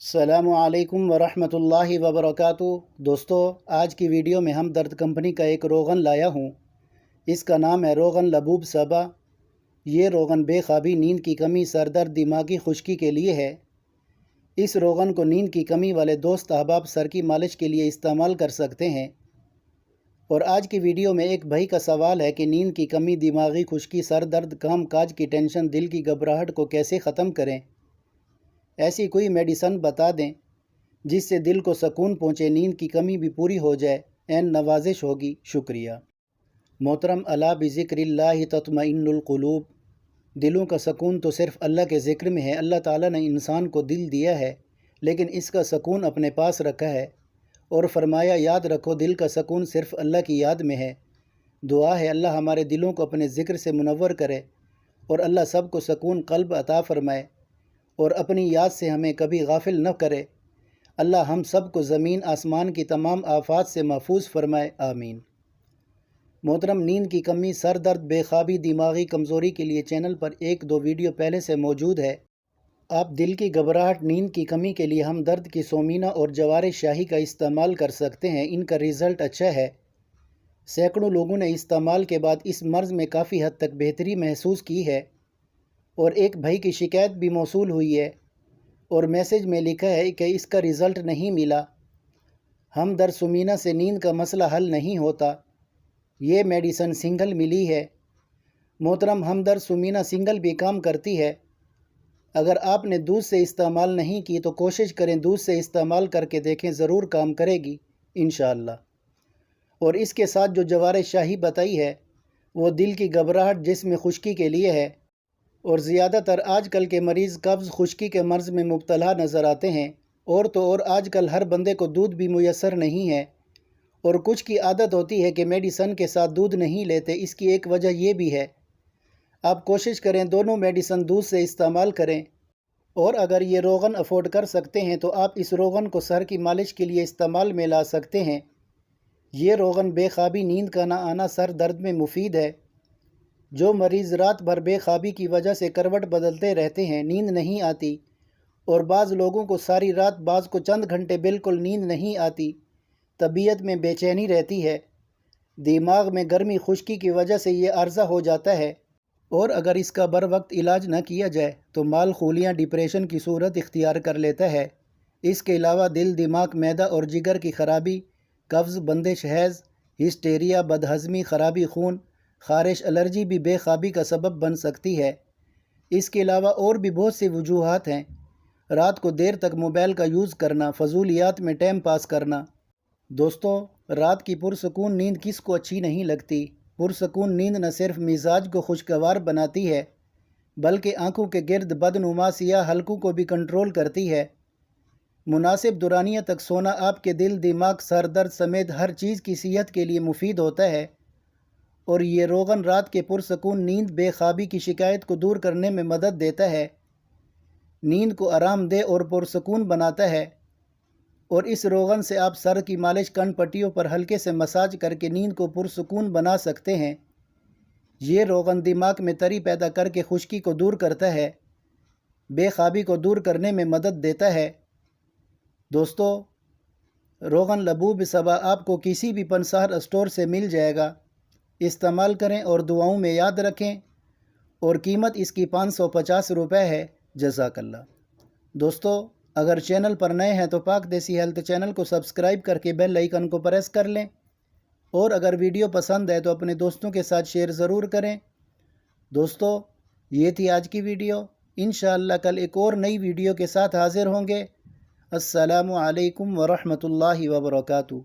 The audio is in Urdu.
السلام علیکم ورحمۃ اللہ وبرکاتہ۔ دوستو، آج کی ویڈیو میں ہمدرد کمپنی کا ایک روغن لایا ہوں۔ اس کا نام ہے روغن لبوب صبا۔ یہ روغن بے خوابی، نیند کی کمی، سر درد، دماغی خشکی کے لیے ہے۔ اس روغن کو نیند کی کمی والے دوست احباب سر کی مالش کے لیے استعمال کر سکتے ہیں۔ اور آج کی ویڈیو میں ایک بھائی کا سوال ہے کہ نیند کی کمی، دماغی خشکی، سر درد، کام کاج کی ٹینشن، دل کی گھبراہٹ کو کیسے ختم کریں؟ ایسی کوئی میڈیسن بتا دیں جس سے دل کو سکون پہنچے، نیند کی کمی بھی پوری ہو جائے، عین نوازش ہوگی۔ شکریہ محترم۔ الا بذکر اللہ تطمئن القلوب۔ دلوں کا سکون تو صرف اللہ کے ذکر میں ہے۔ اللہ تعالیٰ نے انسان کو دل دیا ہے، لیکن اس کا سکون اپنے پاس رکھا ہے اور فرمایا یاد رکھو دل کا سکون صرف اللہ کی یاد میں ہے۔ دعا ہے اللہ ہمارے دلوں کو اپنے ذکر سے منور کرے اور اللہ سب کو سکون قلب عطا فرمائے اور اپنی یاد سے ہمیں کبھی غافل نہ کرے۔ اللہ ہم سب کو زمین آسمان کی تمام آفات سے محفوظ فرمائے، آمین۔ محترم، نیند کی کمی، سر درد، بے خوابی، دماغی کمزوری کے لیے چینل پر ایک دو ویڈیو پہلے سے موجود ہے۔ آپ دل کی گھبراہٹ، نیند کی کمی کے لیے ہمدرد کی سومینا اور جوار شاہی کا استعمال کر سکتے ہیں۔ ان کا رزلٹ اچھا ہے۔ سینکڑوں لوگوں نے استعمال کے بعد اس مرض میں کافی حد تک بہتری محسوس کی ہے، اور ایک بھائی کی شکایت بھی موصول ہوئی ہے اور میسج میں لکھا ہے کہ اس کا رزلٹ نہیں ملا۔ ہمدرد سومینا سے نیند کا مسئلہ حل نہیں ہوتا۔ یہ میڈیسن سنگل ملی ہے۔ محترم، ہمدرد سومینا سنگل بھی کام کرتی ہے۔ اگر آپ نے دودھ سے استعمال نہیں کی تو کوشش کریں دودھ سے استعمال کر کے دیکھیں، ضرور کام کرے گی انشاءاللہ۔ اور اس کے ساتھ جو جوار شاہی بتائی ہے وہ دل کی گھبراہٹ، جسم میں خشکی کے لیے ہے، اور زیادہ تر آج کل کے مریض قبض خشکی کے مرض میں مبتلا نظر آتے ہیں۔ اور تو اور آج کل ہر بندے کو دودھ بھی میسر نہیں ہے، اور کچھ کی عادت ہوتی ہے کہ میڈیسن کے ساتھ دودھ نہیں لیتے۔ اس کی ایک وجہ یہ بھی ہے۔ آپ کوشش کریں دونوں میڈیسن دودھ سے استعمال کریں، اور اگر یہ روغن افورڈ کر سکتے ہیں تو آپ اس روغن کو سر کی مالش کے لیے استعمال میں لا سکتے ہیں۔ یہ روغن بے خوابی، نیند کا نہ آنا، سر درد میں مفید ہے۔ جو مریض رات بھر بے خوابی کی وجہ سے کروٹ بدلتے رہتے ہیں، نیند نہیں آتی، اور بعض لوگوں کو ساری رات، بعض کو چند گھنٹے بالکل نیند نہیں آتی، طبیعت میں بے چینی رہتی ہے، دماغ میں گرمی خشکی کی وجہ سے یہ عرضہ ہو جاتا ہے، اور اگر اس کا بر وقت علاج نہ کیا جائے تو مال خولیاں ڈپریشن کی صورت اختیار کر لیتا ہے۔ اس کے علاوہ دل، دماغ، معدہ اور جگر کی خرابی، قبض، بندش، حیض، ہسٹیریا، بدہضمی، خرابی خون، خارش، الرجی بھی بے خوابی کا سبب بن سکتی ہے۔ اس کے علاوہ اور بھی بہت سی وجوہات ہیں۔ رات کو دیر تک موبائل کا یوز کرنا، فضولیات میں ٹائم پاس کرنا۔ دوستو، رات کی پرسکون نیند کس کو اچھی نہیں لگتی؟ پرسکون نیند نہ صرف مزاج کو خوشگوار بناتی ہے بلکہ آنکھوں کے گرد بدنما سیاہ حلقوں کو بھی کنٹرول کرتی ہے۔ مناسب دورانیہ تک سونا آپ کے دل، دماغ، سر درد سمیت ہر چیز کی صحت کے لیے مفید ہوتا ہے، اور یہ روغن رات کے پرسکون نیند، بے خوابی کی شکایت کو دور کرنے میں مدد دیتا ہے، نیند کو آرام دہ اور پرسکون بناتا ہے۔ اور اس روغن سے آپ سر کی مالش، کن پٹیوں پر ہلکے سے مساج کر کے نیند کو پرسکون بنا سکتے ہیں۔ یہ روغن دماغ میں تری پیدا کر کے خشکی کو دور کرتا ہے، بے خوابی کو دور کرنے میں مدد دیتا ہے۔ دوستو، روغن لبوب صبا آپ کو کسی بھی پنسار اسٹور سے مل جائے گا۔ استعمال کریں اور دعاؤں میں یاد رکھیں، اور قیمت اس کی 550 روپے ہے۔ جزاک اللہ۔ دوستو، اگر چینل پر نئے ہیں تو پاک دیسی ہیلتھ چینل کو سبسکرائب کر کے بیل آئیکن کو پریس کر لیں، اور اگر ویڈیو پسند ہے تو اپنے دوستوں کے ساتھ شیئر ضرور کریں۔ دوستو، یہ تھی آج کی ویڈیو۔ انشاءاللہ کل ایک اور نئی ویڈیو کے ساتھ حاضر ہوں گے۔ السلام علیکم ورحمۃ اللہ وبرکاتہ۔